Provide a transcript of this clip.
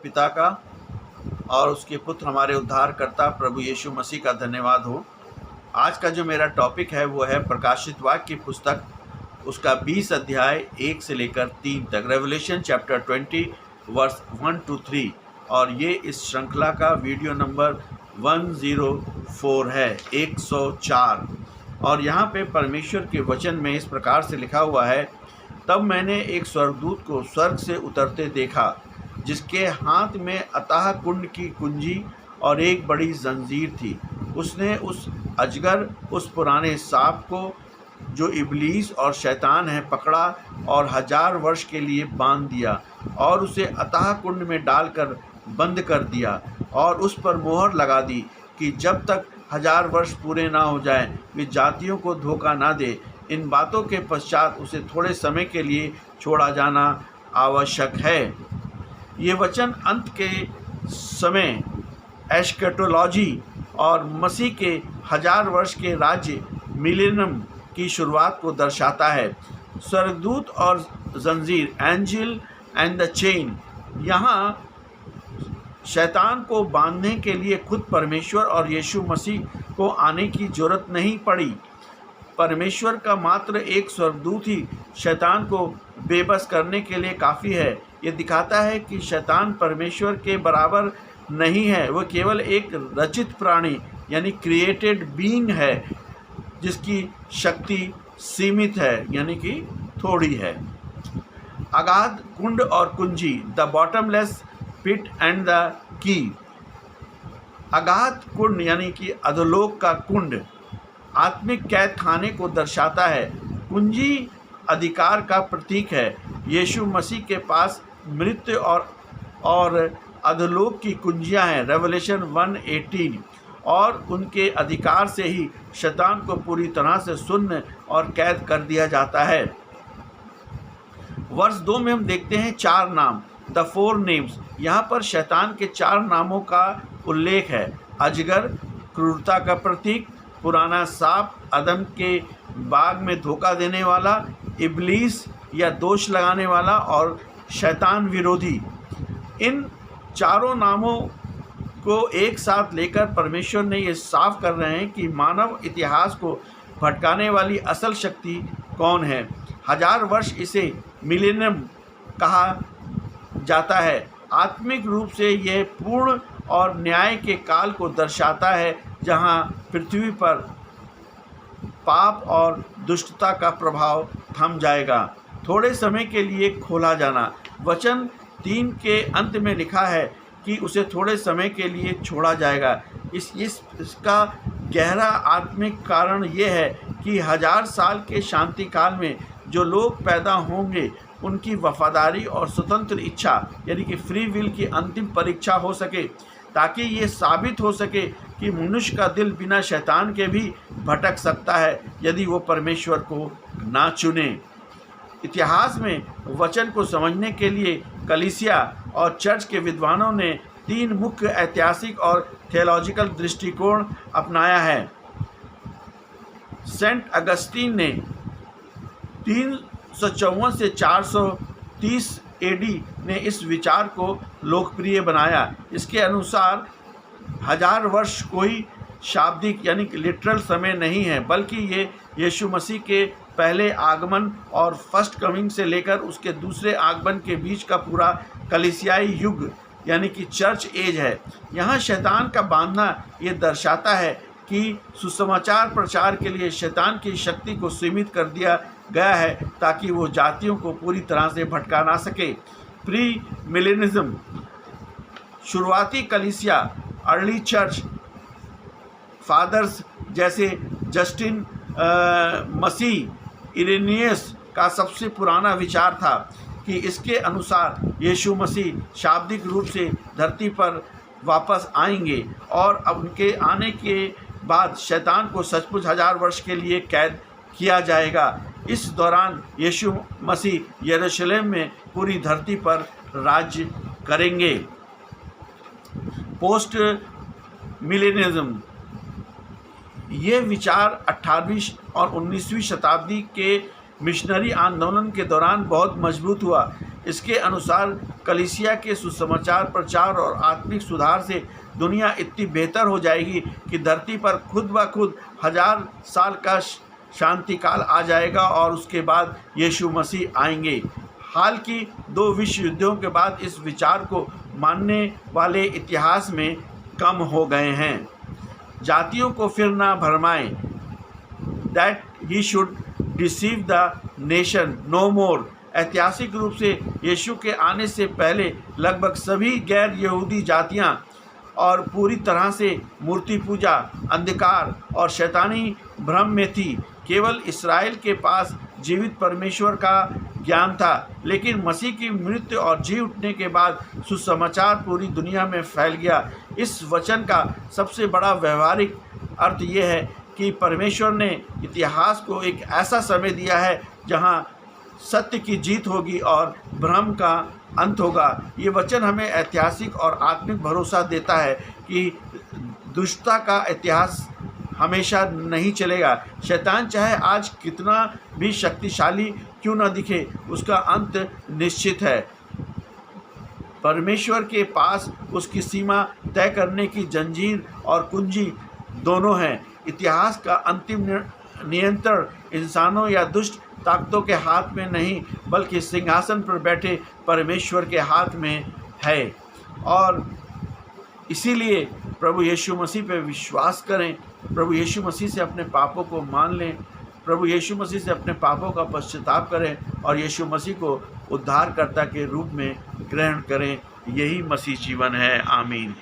पिता का और उसके पुत्र हमारे उद्धारकर्ता प्रभु यीशु मसीह का धन्यवाद हो। आज का जो मेरा टॉपिक है वो है प्रकाशित वाक्य की पुस्तक, उसका 20 अध्याय 1 से लेकर 3 तक, रेवलेशन चैप्टर 20 वर्स 1 to 3। और ये इस श्रृंखला का वीडियो नंबर 104 है, 104। और यहाँ पे परमेश्वर के वचन में इस प्रकार से लिखा हुआ है, तब मैंने एक स्वर्गदूत को स्वर्ग से उतरते देखा, जिसके हाथ में अथाह कुंड की कुंजी और एक बड़ी जंजीर थी। उसने उस अजगर, उस पुराने सांप को जो इब्लीस और शैतान है पकड़ा और 1000 वर्ष के लिए बांध दिया और उसे अथाह कुंड में डालकर बंद कर दिया और उस पर मोहर लगा दी कि जब तक 1000 वर्ष पूरे ना हो जाए वे जातियों को धोखा ना दे। इन बातों के पश्चात उसे थोड़े समय के लिए छोड़ा जाना आवश्यक है। ये वचन अंत के समय, एस्केटोलॉजी और मसीह के 1000 वर्ष के राज्य मिलेनियम की शुरुआत को दर्शाता है। स्वर्गदूत और जंजीर, एंजल एंड द चेन, यहाँ शैतान को बांधने के लिए खुद परमेश्वर और यीशु मसीह को आने की जरूरत नहीं पड़ी। परमेश्वर का मात्र एक स्वर्गदूत ही शैतान को बेबस करने के लिए काफ़ी है। ये दिखाता है कि शैतान परमेश्वर के बराबर नहीं है, वह केवल एक रचित प्राणी यानी क्रिएटेड बीइंग है, जिसकी शक्ति सीमित है यानी कि थोड़ी है। अगाध कुंड और कुंजी, the bottomless pit and the key. अगाध कुंड यानी कि अधोलोक का कुंड आत्मिक कैद खाने को दर्शाता है। कुंजी अधिकार का प्रतीक है। यीशु मसीह के पास मृत्यु और अधोलोक की कुंजियां हैं, रेवलेशन 1:18, और उनके अधिकार से ही शैतान को पूरी तरह से शून्य और कैद कर दिया जाता है। वर्ष 2 में हम देखते हैं 4 नाम, द 4 नेम्स। यहाँ पर शैतान के 4 नामों का उल्लेख है। अजगर, क्रूरता का प्रतीक, पुराना सांप, अदम के बाग में धोखा देने वाला, इब्लीस या दोष लगाने वाला और शैतान विरोधी। इन चारों नामों को एक साथ लेकर परमेश्वर ने ये साफ कर रहे हैं कि मानव इतिहास को भटकाने वाली असल शक्ति कौन है। 1000 वर्ष इसे मिलेनियम कहा जाता है। आत्मिक रूप से यह पूर्ण और न्याय के काल को दर्शाता है, जहां पृथ्वी पर पाप और दुष्टता का प्रभाव थम जाएगा। थोड़े समय के लिए खोला जाना, वचन 3 के अंत में लिखा है कि उसे थोड़े समय के लिए छोड़ा जाएगा। इसका गहरा आत्मिक कारण ये है कि 1000 साल के शांति काल में जो लोग पैदा होंगे उनकी वफादारी और स्वतंत्र इच्छा यानी कि फ्री विल की अंतिम परीक्षा हो सके, ताकि ये साबित हो सके कि मनुष्य का दिल बिना शैतान के भी भटक सकता है यदि वो परमेश्वर को ना चुने। इतिहास में वचन को समझने के लिए कलीसिया और चर्च के विद्वानों ने 3 मुख्य ऐतिहासिक और थियोलॉजिकल दृष्टिकोण अपनाया है। सेंट अगस्तीन ने 354 से 430 एडी ने इस विचार को लोकप्रिय बनाया। इसके अनुसार 1000 वर्ष कोई शाब्दिक यानी कि लिटरल समय नहीं है, बल्कि ये यीशु मसीह के पहले आगमन और फर्स्ट कमिंग से लेकर उसके दूसरे आगमन के बीच का पूरा कलीसियाई युग यानी कि चर्च एज है। यहाँ शैतान का बांधना ये दर्शाता है कि सुसमाचार प्रचार के लिए शैतान की शक्ति को सीमित कर दिया गया है, ताकि वो जातियों को पूरी तरह से भटका ना सके। प्री मिलेनिज्म, शुरुआती कलीसिया, अर्ली चर्च फादर्स जैसे जस्टिन मसीह, इरेनियस का सबसे पुराना विचार था कि इसके अनुसार यीशु मसीह शाब्दिक रूप से धरती पर वापस आएंगे और अब उनके आने के बाद शैतान को सचमुच 1000 वर्ष के लिए कैद किया जाएगा। इस दौरान यीशु मसीह यरूशलेम में पूरी धरती पर राज्य करेंगे। पोस्ट मिलेनिज्म, ये विचार 18वीं और 19वीं शताब्दी के मिशनरी आंदोलन के दौरान बहुत मजबूत हुआ। इसके अनुसार कलीसिया के सुसमाचार प्रचार और आत्मिक सुधार से दुनिया इतनी बेहतर हो जाएगी कि धरती पर खुद ब खुद 1000 साल का शांति काल आ जाएगा और उसके बाद यीशु मसीह आएंगे। हाल की 2 विश्व युद्धों के बाद इस विचार को मानने वाले इतिहास में कम हो गए हैं। जातियों को फिर ना भरमाएं, that he should deceive the nation no more. ऐतिहासिक रूप से यीशु के आने से पहले लगभग सभी गैर यहूदी जातियां और पूरी तरह से मूर्ति पूजा, अंधकार और शैतानी भ्रम में थी। केवल इस्राएल के पास जीवित परमेश्वर का ज्ञान था, लेकिन मसीह की मृत्यु और जी उठने के बाद सुसमाचार पूरी दुनिया में फैल गया। इस वचन का सबसे बड़ा व्यवहारिक अर्थ यह है कि परमेश्वर ने इतिहास को एक ऐसा समय दिया है जहां सत्य की जीत होगी और भ्रम का अंत होगा। ये वचन हमें ऐतिहासिक और आत्मिक भरोसा देता है कि दुष्टता का इतिहास हमेशा नहीं चलेगा। शैतान चाहे आज कितना भी शक्तिशाली क्यों न दिखे, उसका अंत निश्चित है। परमेश्वर के पास उसकी सीमा तय करने की जंजीर और कुंजी दोनों हैं। इतिहास का अंतिम नियंत्रण इंसानों या दुष्ट ताकतों के हाथ में नहीं, बल्कि सिंहासन पर बैठे परमेश्वर के हाथ में है। और इसीलिए प्रभु यीशु मसीह पे विश्वास करें, प्रभु यीशु मसीह से अपने पापों को मान लें, प्रभु यीशु मसीह से अपने पापों का पश्चाताप करें और यीशु मसीह को उद्धारकर्ता के रूप में ग्रहण करें। यही मसीह जीवन है। आमीन।